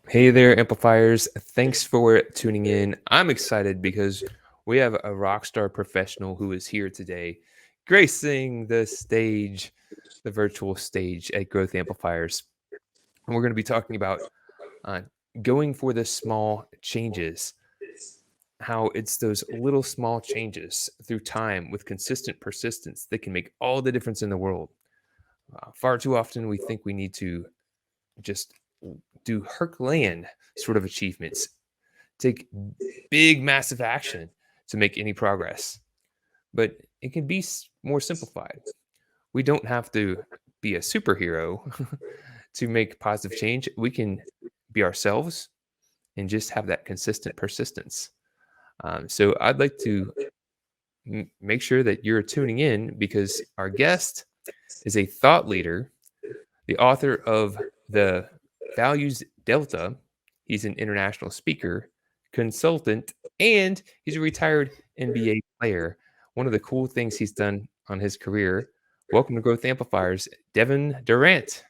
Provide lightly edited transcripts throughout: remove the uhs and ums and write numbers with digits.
Hey there, Amplifiers. Thanks for tuning in. I'm excited because we have a rock star professional who is here today, gracing the stage, the virtual stage at Growth Amplifiers. And we're going to be talking about uh, going for the small changes, how it's those little small changes through time with consistent persistence that can make all the difference in the world. Far too often, we think we need to just do Herculean sort of achievements, take big, massive action to make any progress. But it can be more simplified. We don't have to be a superhero to make positive change. We can be ourselves and just have that consistent persistence. So I'd like to make sure that you're tuning in because our guest is a thought leader, the author of the Values Delta. He's an international speaker, consultant, and he's a retired NBA player. One of the cool things he's done on his career. Welcome to Growth Amplifiers, Devin Durrant.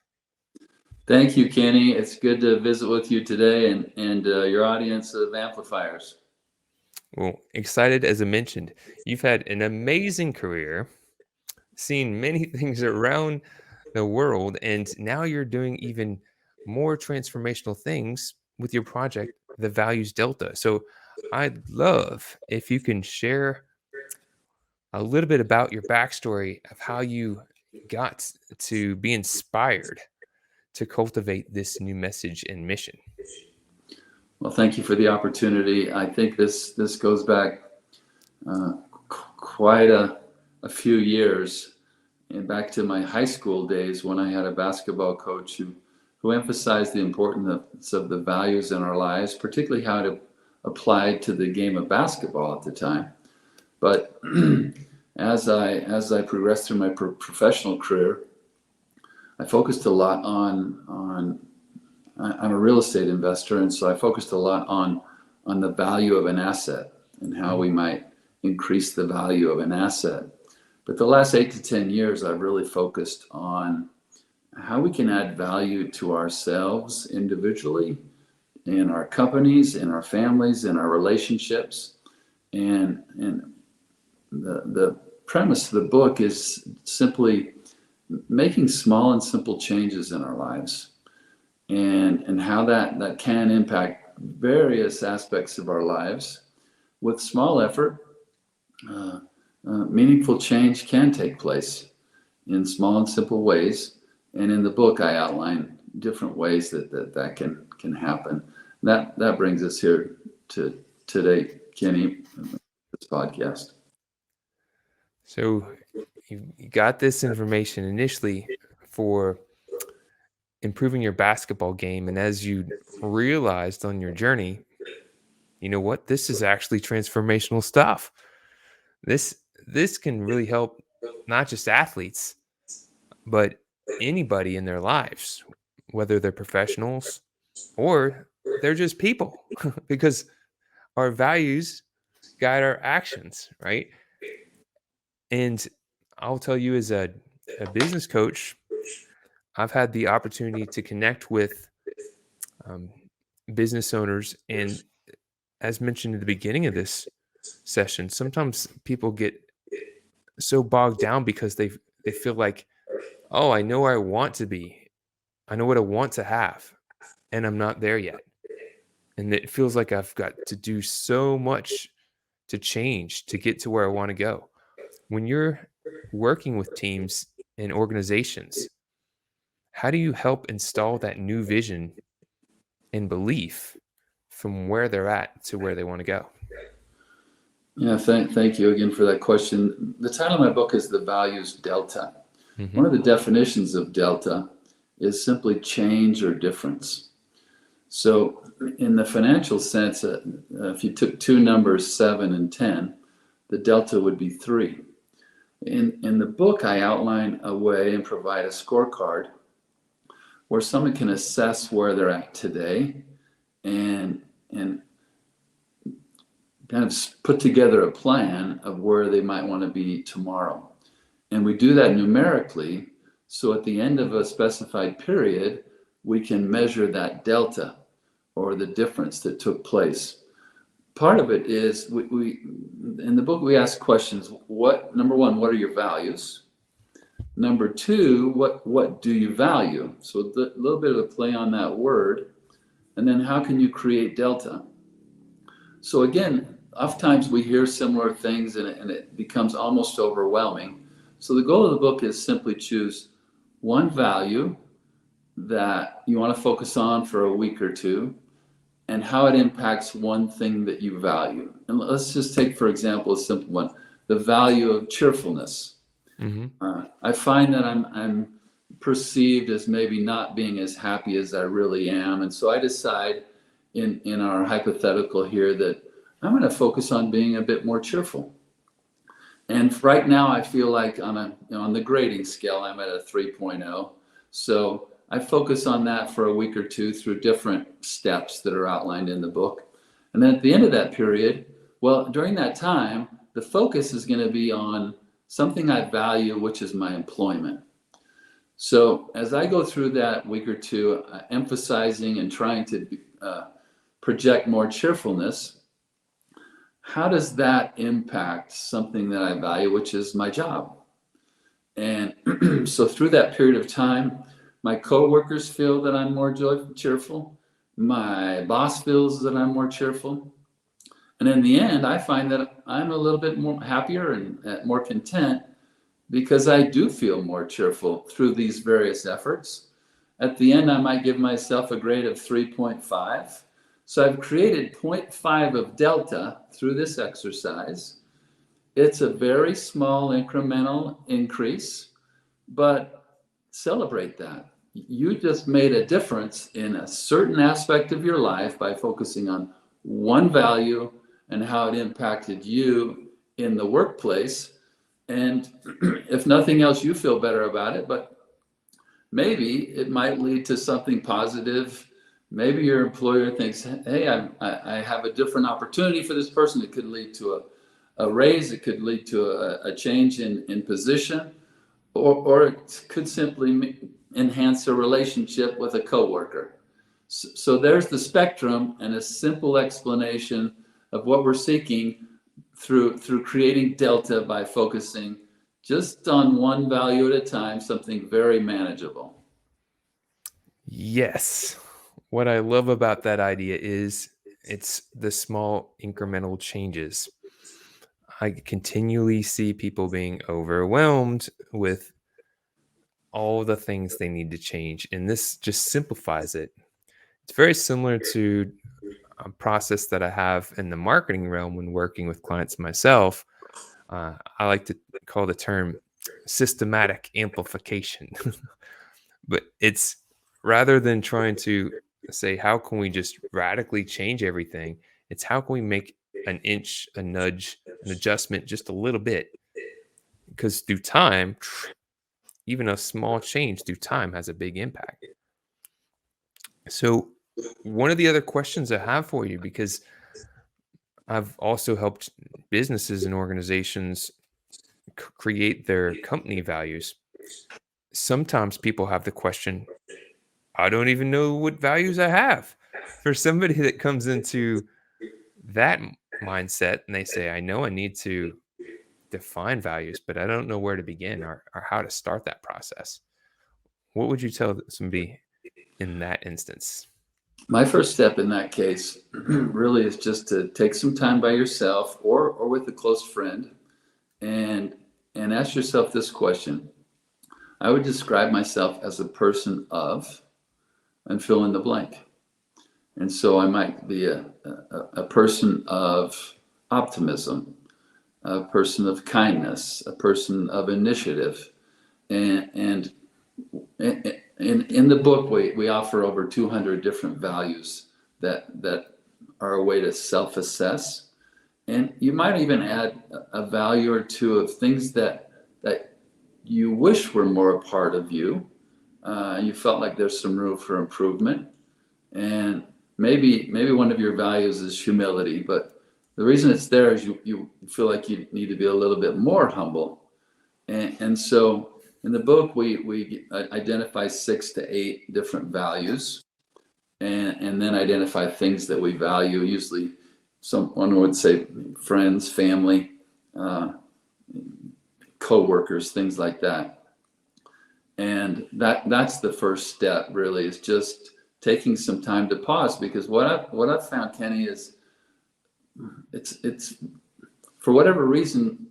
Thank you, Kenny. It's good to visit with you today and your audience of amplifiers. Well, excited as I mentioned. You've had an amazing career, seen many things around the world, and now you're doing even more transformational things with your project, the Values Delta. So I'd love if you can share a little bit about your backstory of how you got to be inspired to cultivate this new message and mission. Well, thank you for the opportunity. I think this goes back quite a few years, and back to my high school days when I had a basketball coach who emphasized the importance of the values in our lives, particularly how to apply to the game of basketball at the time. But as I progressed through my professional career, I focused a lot on I'm a real estate investor, and so I focused a lot on the value of an asset and how we might increase the value of an asset. But the last 8 to 10 years, I've really focused on how we can add value to ourselves individually, in our companies, in our families, in our relationships. And the premise of the book is simply making small and simple changes in our lives, and how that can impact various aspects of our lives. With small effort, meaningful change can take place in small and simple ways. And in the book, I outline different ways that can happen. That brings us here to today, Kenny, this podcast. So you got this information initially for improving your basketball game. And as you realized on your journey, you know what? This is actually transformational stuff. This can really help not just athletes, but anybody in their lives, whether they're professionals or they're just people, because our values guide our actions, right? And I'll tell you, as a business coach, I've had the opportunity to connect with business owners. And as mentioned at the beginning of this session, sometimes people get so bogged down because they feel like, oh, I know where I want to be. I know what I want to have, and I'm not there yet. And it feels like I've got to do so much to change to get to where I want to go. When you're working with teams and organizations, how do you help install that new vision and belief from where they're at to where they want to go? Yeah, thank you again for that question. The title of my book is The Values Delta. Mm-hmm. One of the definitions of delta is simply change or difference. So in the financial sense, if you took two numbers, 7 and 10, the delta would be 3. In the book, I outline a way and provide a scorecard where someone can assess where they're at today and kind of put together a plan of where they might want to be tomorrow. And we do that numerically. So at the end of a specified period, we can measure that delta or the difference that took place. Part of it is we in the book we ask questions. Number one, what are your values? Number two, what do you value? So a little bit of a play on that word. And then how can you create delta? So again, oftentimes we hear similar things and it becomes almost overwhelming. So the goal of the book is simply choose one value that you want to focus on for a week or two and how it impacts one thing that you value. And let's just take, for example, a simple one, the value of cheerfulness. I find that I'm perceived as maybe not being as happy as I really am. And so I decide in our hypothetical here that I'm going to focus on being a bit more cheerful. And right now I feel like on the grading scale, I'm at a 3.0. So I focus on that for a week or two through different steps that are outlined in the book. And then at the end of that period, well, during that time, the focus is going to be on something I value, which is my employment. So as I go through that week or two, emphasizing and trying to project more cheerfulness, how does that impact something that I value, which is my job? And so through that period of time, my coworkers feel that I'm more cheerful. My boss feels that I'm more cheerful. And in the end, I find that I'm a little bit more happier and more content because I do feel more cheerful through these various efforts. At the end, I might give myself a grade of 3.5. So I've created 0.5 of delta through this exercise. It's a very small incremental increase, but celebrate that. You just made a difference in a certain aspect of your life by focusing on one value and how it impacted you in the workplace. And if nothing else, you feel better about it, but maybe it might lead to something positive. Maybe your employer thinks, hey, I have a different opportunity for this person. It could lead to a raise. It could lead to a change in position, or it could simply enhance a relationship with a coworker. So there's the spectrum and a simple explanation of what we're seeking through creating delta by focusing just on one value at a time, something very manageable. Yes. What I love about that idea is it's the small incremental changes. I continually see people being overwhelmed with all the things they need to change, and this just simplifies it. It's very similar to a process that I have in the marketing realm when working with clients myself. I like to call the term systematic amplification. But it's rather than trying to say, how can we just radically change everything? It's how can we make an inch, a nudge, an adjustment just a little bit? Because through time, even a small change through time has a big impact. So, one of the other questions I have for you, because I've also helped businesses and organizations create their company values. Sometimes people have the question, I don't even know what values I have. For somebody that comes into that mindset and they say, I know I need to define values, but I don't know where to begin or how to start that process. What would you tell somebody in that instance? My first step in that case really is just to take some time by yourself or with a close friend and ask yourself this question. I would describe myself as a person of, and fill in the blank. And so I might be a person of optimism, a person of kindness, a person of initiative. And in the book, we offer over 200 different values that are a way to self-assess. And you might even add a value or two of things that you wish were more a part of you. You felt like there's some room for improvement. And maybe one of your values is humility, but the reason it's there is you feel like you need to be a little bit more humble. And so in the book, we identify 6 to 8 different values, and then identify things that we value. Usually, someone would say friends, family, uh, co-workers, things like that. And that's the first step, really, is just taking some time to pause. Because what I've found, Kenny, is it's for whatever reason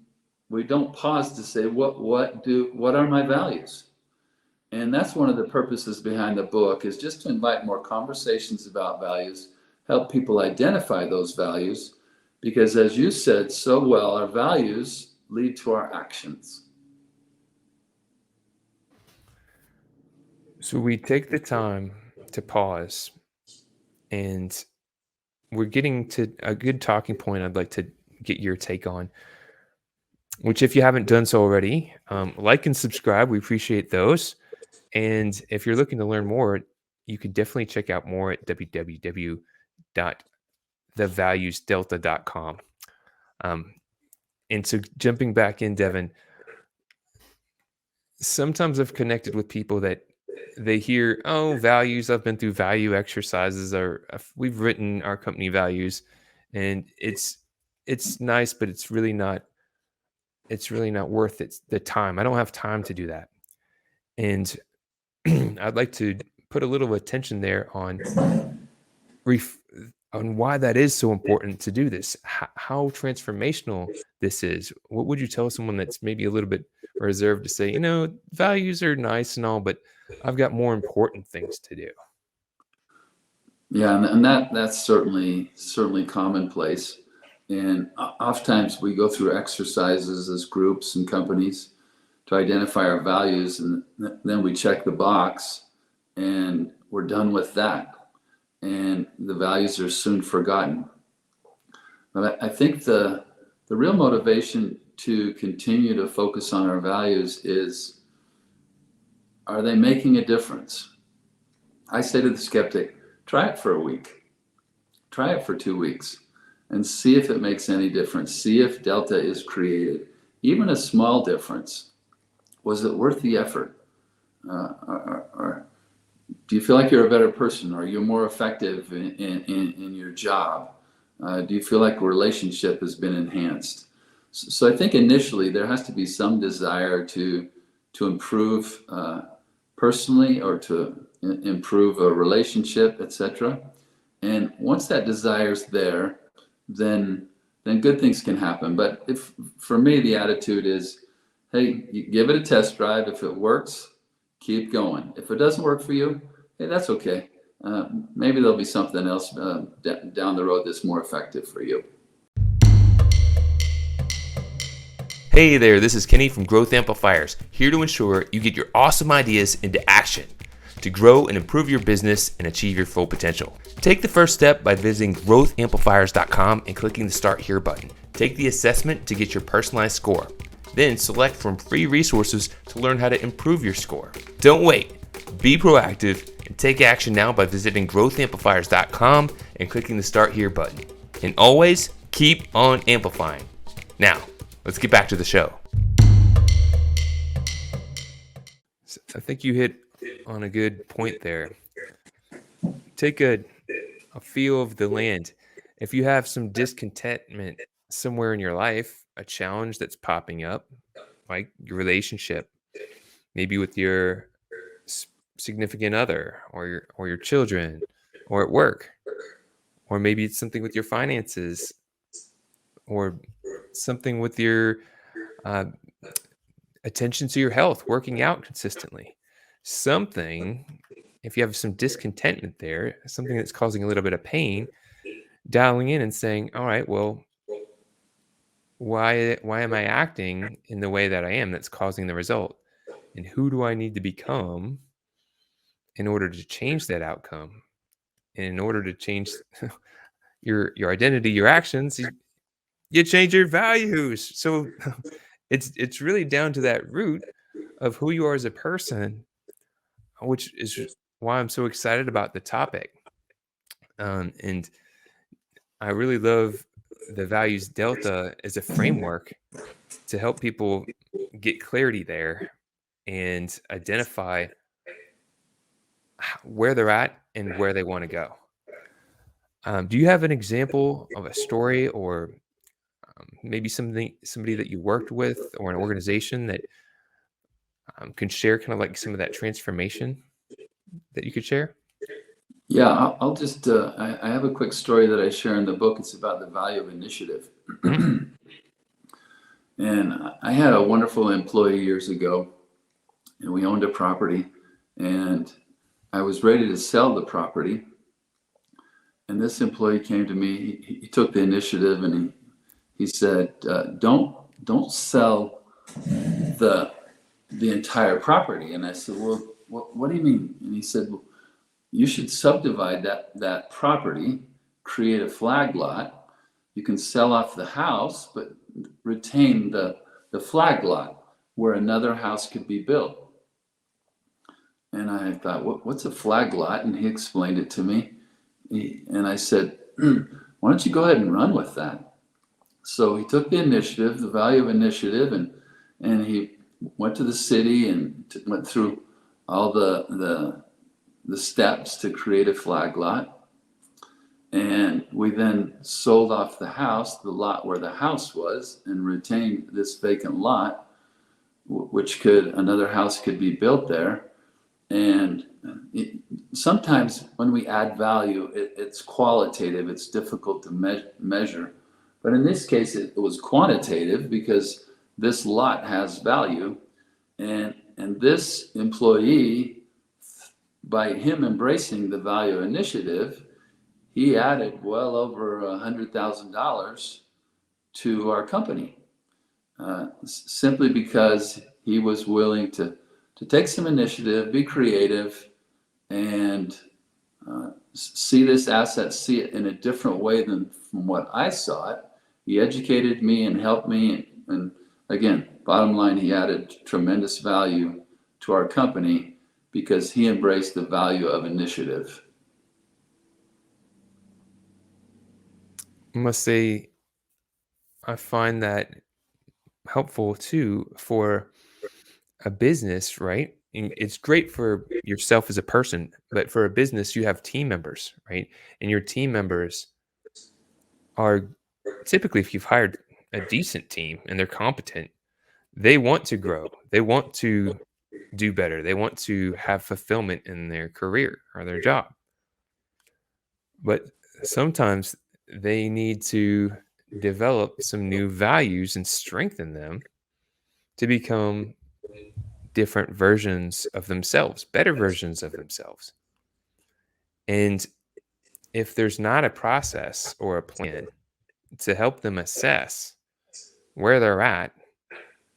we don't pause to say what are my values. And that's one of the purposes behind the book, is just to invite more conversations about values, help people identify those values, because as you said so well, our values lead to our actions. So we take the time to pause, and we're getting to a good talking point I'd like to get your take on, which, if you haven't done so already, like and subscribe. We appreciate those. And if you're looking to learn more, you can definitely check out more at www.thevaluesdelta.com. Um, and so, jumping back in, Devin, sometimes I've connected with people that they hear, oh, values. I've been through value exercises, or we've written our company values, and it's nice, but it's really not. It's really not worth it. The time. I don't have time to do that, and I'd like to put a little attention there on ref- on why that is so important to do this, how transformational this is. What would you tell someone that's maybe a little bit reserved to say, values are nice and all, but I've got more important things to do? Yeah, and that's certainly commonplace. And oftentimes we go through exercises as groups and companies to identify our values, and then we check the box, and we're done with that, and the values are soon forgotten. But I think the real motivation to continue to focus on our values is, are they making a difference? I say to the skeptic, try it for a week, try it for 2 weeks, and see if it makes any difference. See if delta is created, even a small difference. Was it worth the effort? Or do you feel like you're a better person? Are you more effective in your job? Do you feel like a relationship has been enhanced? So I think initially there has to be some desire to improve personally, or to improve a relationship, etc. And once that desire's there, then good things can happen. But if, for me, the attitude is, hey, you give it a test drive. If it works, keep going. If it doesn't work for you, hey, that's okay. Maybe there'll be something else down the road that's more effective for you. Hey there, this is Kenny from Growth Amplifiers, here to ensure you get your awesome ideas into action to grow and improve your business and achieve your full potential. Take the first step by visiting growthamplifiers.com and clicking the Start Here button. Take the assessment to get your personalized score. Then select from free resources to learn how to improve your score. Don't wait. Be proactive and take action now by visiting growthamplifiers.com and clicking the Start Here button. And always keep on amplifying. Now, let's get back to the show. I think you hit on a good point there. Take a feel of the land. If you have some discontentment somewhere in your life, a challenge that's popping up, like your relationship, maybe with your significant other, or your children, or at work, or maybe it's something with your finances, or something with your uh, attention to your health, working out consistently. Something, if you have some discontentment there, something that's causing a little bit of pain, dialing in and saying, all right, well, why am I acting in the way that I am that's causing the result? And who do I need to become in order to change that outcome? And in order to change your identity, your actions, you change your values. So it's really down to that root of who you are as a person, which is why I'm so excited about the topic. And I really love the values delta as a framework to help people get clarity there and identify where they're at and where they want to go. Do you have an example of a story or maybe somebody that you worked with or an organization that can share kind of like some of that transformation that you could share? Yeah, I'll just, I have a quick story that I share in the book. It's about the value of initiative. Mhm. And I had a wonderful employee years ago, and we owned a property, and I was ready to sell the property. And this employee came to me. He took the initiative, and he said, "Don't sell the the entire property." And I said, "Well, what do you mean?" And he said, "Well, you should subdivide that property, create a flag lot. You can sell off the house, but retain the flag lot where another house could be built." And I thought, what's a flag lot? And he explained it to me. And I said, why don't you go ahead and run with that? So he took the initiative, the value of initiative, and he went to the city and went through all the steps to create a flag lot. And we then sold off the house, the lot where the house was, and retained this vacant lot, which another house could be built there. And sometimes when we add value, it's qualitative, it's difficult to measure. But in this case, it was quantitative because this lot has value. And this employee, by him embracing the value initiative, he added well over $100,000 to our company, simply because he was willing to take some initiative, be creative, and see this asset, see it in a different way than from what I saw it. He educated me and helped me. And again, bottom line, he added tremendous value to our company because he embraced the value of initiative. I must say, I find that helpful too for a business, right? And it's great for yourself as a person, but for a business, you have team members, right? And your team members are typically, if you've hired a decent team and they're competent, they want to grow, they want to do better, they want to have fulfillment in their career or their job. But sometimes they need to develop some new values and strengthen them to become different versions of themselves, better versions of themselves. And if there's not a process or a plan to help them assess where they're at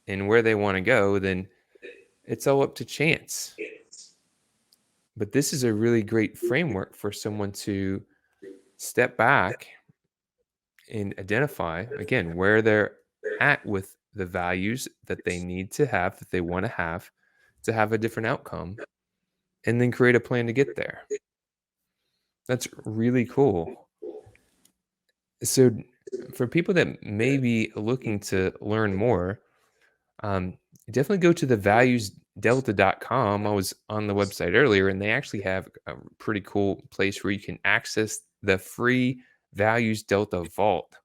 and where they want to go, then it's all up to chance. But this is a really great framework for someone to step back and identify, again, where they're at with the values that they need to have, that they want to have a different outcome, and then create a plan to get there. That's really cool. So, for people that may be looking to learn more, um, definitely go to the valuesdelta.com. I was on the website earlier, and they actually have a pretty cool place where you can access the free Values Delta Vault,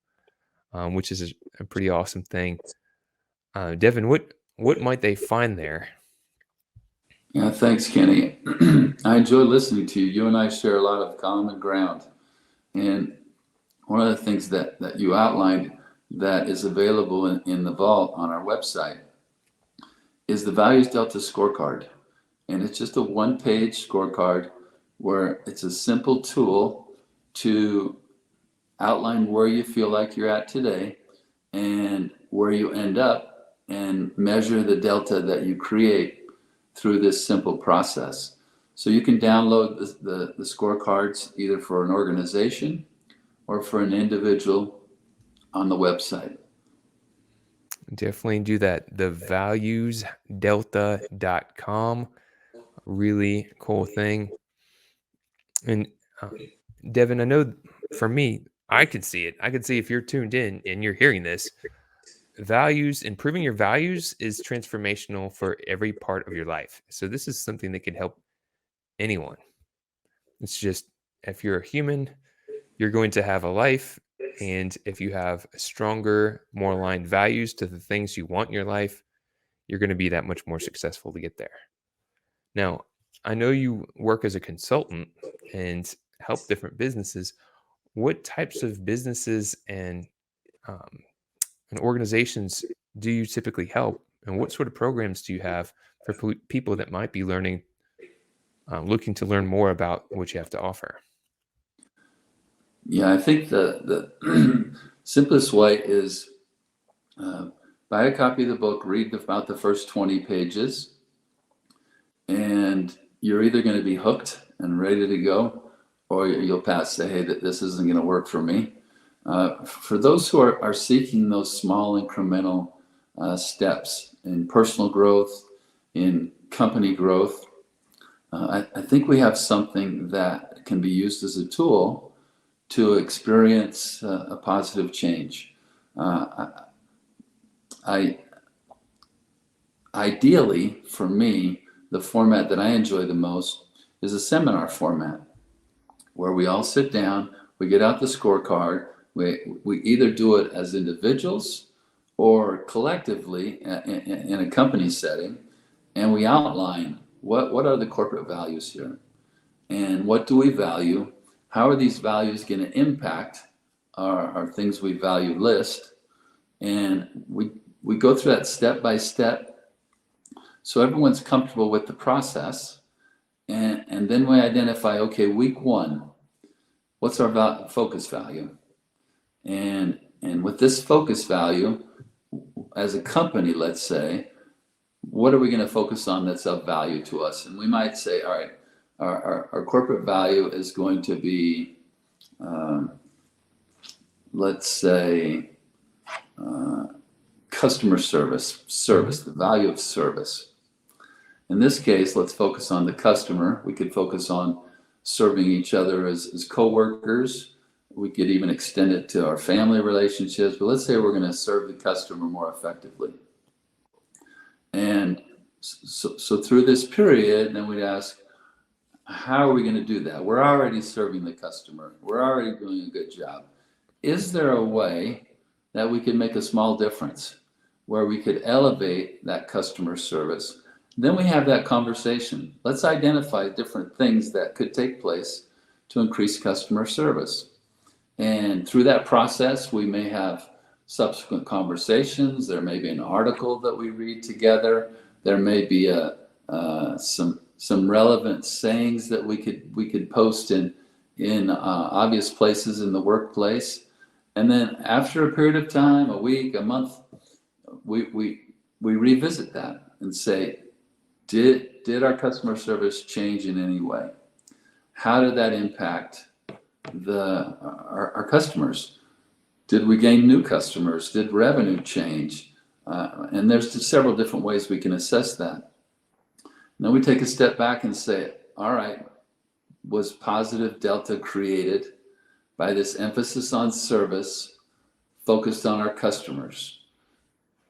which is a pretty awesome thing. Devin, what might they find there? Yeah, thanks, Kenny. I enjoy listening to you. You and I share a lot of common ground. And one of the things that you outlined that is available in the vault on our website is the Values Delta scorecard. And it's just a one-page scorecard where it's a simple tool to outline where you feel like you're at today and where you end up and measure the delta that you create through this simple process. So you can download the scorecards either for an organization or for an individual on the website. Definitely do that. The valuesdelta.com. Really cool thing. And Devin, I know for me, I could see it. I could see if you're tuned in and you're hearing this, improving your values is transformational for every part of your life. So this is something that can help anyone. It's just, if you're a human, you're going to have a life. And if you have stronger, more aligned values to the things you want in your life, you're going to be that much more successful to get there. Now, I know you work as a consultant and help different businesses. What types of businesses um, and organizations do you typically help? And what sort of programs do you have for people that might be looking to learn more about what you have to offer? Yeah, I think the simplest way is buy a copy of the book, read about the first 20 pages, and you're either going to be hooked and ready to go, or you'll pass, say, hey, this isn't going to work for me. For those who are seeking those small incremental steps in personal growth, in company growth, I think we have something that can be used as a tool to experience a positive change. I Ideally, for me, the format that I enjoy the most is a seminar format where we all sit down, we get out the scorecard, we either do it as individuals or collectively in a company setting, and we outline what are the corporate values here and what do we value, how are these values going to impact our things we value list, and we go through that step by step so everyone's comfortable with the process, and then we identify, okay, week one, what's our focus value? And with this focus value, as a company, let's say, what are we going to focus on that's of value to us? And we might say, all right, our corporate value is going to be, let's say, customer service, the value of service. In this case, let's focus on the customer. We could focus on serving each other as coworkers. We could even extend it to our family relationships. But let's say we're going to serve the customer more effectively. And so through this period, then we'd ask, how are we going to do that? We're already serving the customer. We're already doing a good job. Is there a way that we could make a small difference where we could elevate that customer service? Then we have that conversation. Let's identify different things that could take place to increase customer service. And through that process, we may have subsequent conversations. There may be an article that we read together. There may be some relevant sayings that we could post in obvious places in the workplace. And then after a period of time, a week, a month, we revisit that and say, did our customer service change in any way? How did that impact our customers? Did we gain new customers? Did revenue change? And there's several different ways we can assess that. Then we take a step back and say, all right, was positive delta created by this emphasis on service focused on our customers?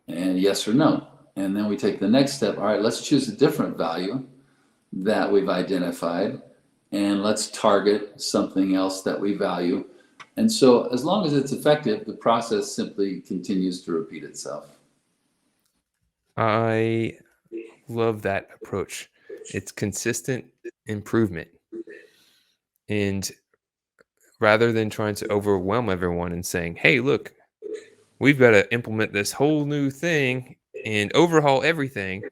And yes or no. And then we take the next step. All right, let's choose a different value that we've identified, and let's target something else that we value. And so as long as it's effective, the process simply continues to repeat itself. I love that approach. It's consistent improvement. And rather than trying to overwhelm everyone and saying, hey, look, we've got to implement this whole new thing and overhaul everything,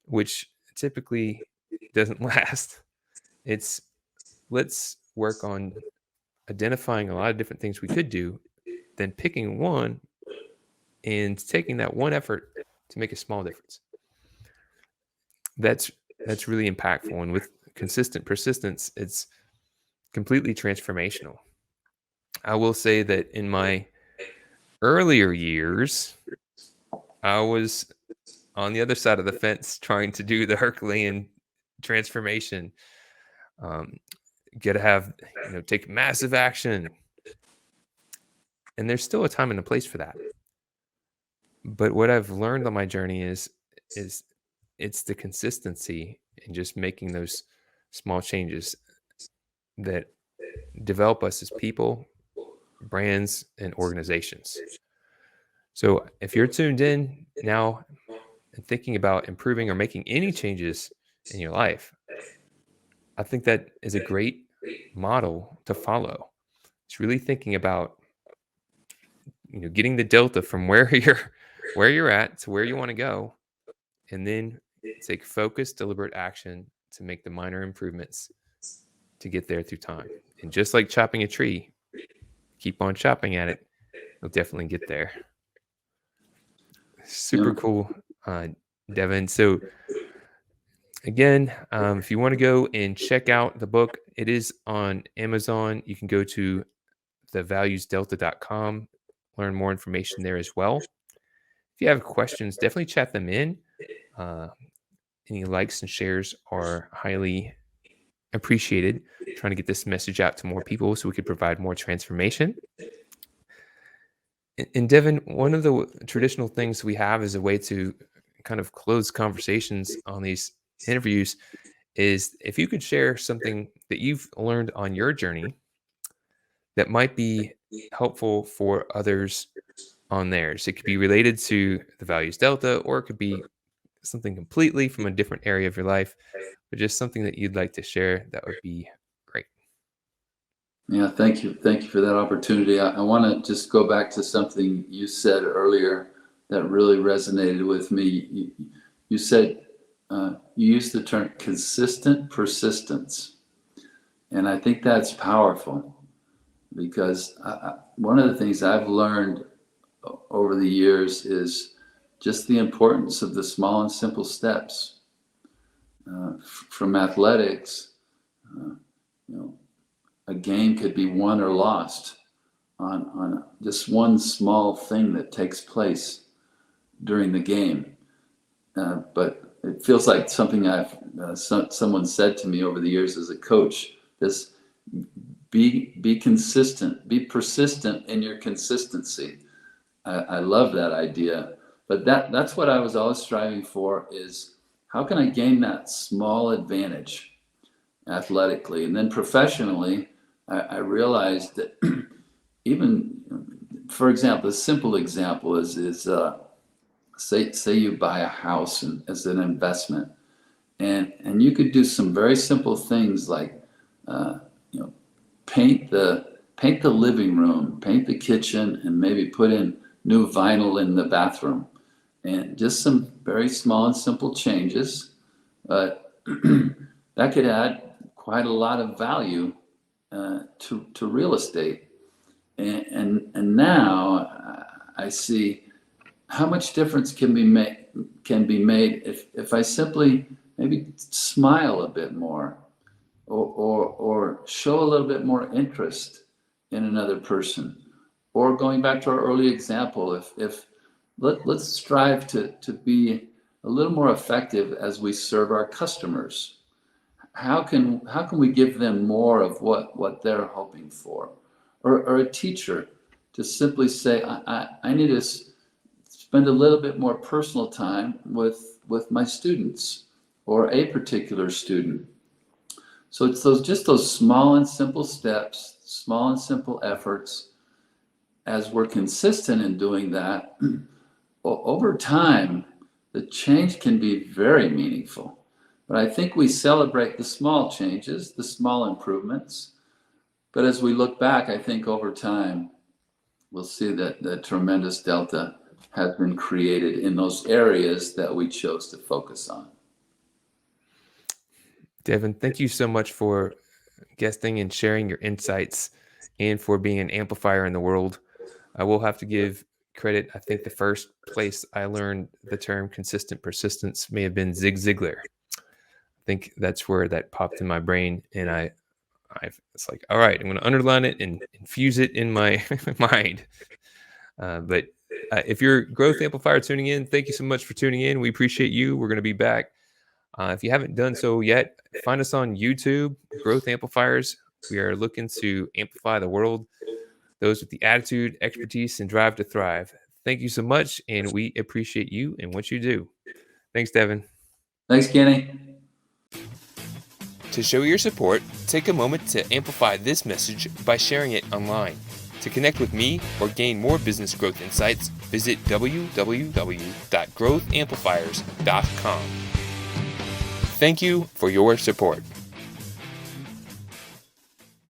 which typically doesn't last. It's, let's work on identifying a lot of different things we could do, then picking one and taking that one effort to make a small difference. That's really impactful, and with consistent persistence, it's completely transformational. I will say that in my earlier years, I was on the other side of the fence trying to do the Herculean transformation. Got to have, take massive action. And there's still a time and a place for that. But what I've learned on my journey is it's the consistency and just making those small changes that develop us as people, brands, and organizations. So if you're tuned in now and thinking about improving or making any changes in your life, I think that is a great model to follow. It's really thinking about, getting the delta from where you're at to where you want to go, and then take focused, deliberate action to make the minor improvements to get there through time. And just like chopping a tree, keep on chopping at it, you'll definitely get there. Super Yeah. cool, uh, Devin. So again, if you want to go and check out the book, it is on Amazon. You can go to thevaluesdelta.com, learn more information there as well. If you have questions, definitely chat them in. Uh, any likes and shares are highly appreciated. Trying to get this message out to more people so we could provide more transformation. And Devin, one of the traditional things we have as a way to kind of close conversations on these interviews is if you could share something that you've learned on your journey that might be helpful for others on theirs. It could be related to the values delta, or it could be something completely from a different area of your life, but just something that you'd like to share, that would be great. Yeah, thank you. Thank you for that opportunity. I want to just go back to something you said earlier that really resonated with me. You said, you used the term consistent persistence. And I think that's powerful because one of the things I've learned over the years is just the importance of the small and simple steps. From athletics, you know, a game could be won or lost on just one small thing that takes place during the game. But it feels like something someone said to me over the years as a coach. This be consistent, be persistent in your consistency. I love that idea, but that's what I was always striving for: is how can I gain that small advantage athletically, and then professionally. I realized that even, for example, a simple example is say you buy a house as an investment, and you could do some very simple things like you know paint the living room, paint the kitchen, and maybe put in new vinyl in the bathroom, and just some very small and simple changes, but that could add quite a lot of value to real estate. And now I see how much difference can be made if I simply maybe smile a bit more, or show a little bit more interest in another person. Or going back to our early example, if let's strive to be a little more effective as we serve our customers. How can we give them more of what they're hoping for? Or a teacher to simply say, I need to spend a little bit more personal time with my students or a particular student. So it's those small and simple steps, small and simple efforts. As we're consistent in doing that, over time, the change can be very meaningful. But I think we celebrate the small changes, the small improvements. But as we look back, I think over time, we'll see that the tremendous delta has been created in those areas that we chose to focus on. Devin, thank you so much for guesting and sharing your insights, and for being an amplifier in the world. I will have to give credit. I think the first place I learned the term consistent persistence may have been Zig Ziglar. I think that's where that popped in my brain, and it's like, all right, I'm going to underline it and infuse it in my mind. But if you're growth amplifier tuning in, thank you so much for tuning in. We appreciate you. We're going to be back. If you haven't done so yet, find us on YouTube, Growth Amplifiers. We are looking to amplify the world, those with the attitude, expertise, and drive to thrive. Thank you so much, and we appreciate you and what you do. Thanks, Devin. Thanks, Kenny. To show your support, take a moment to amplify this message by sharing it online. To connect with me or gain more business growth insights, visit www.growthamplifiers.com. Thank you for your support.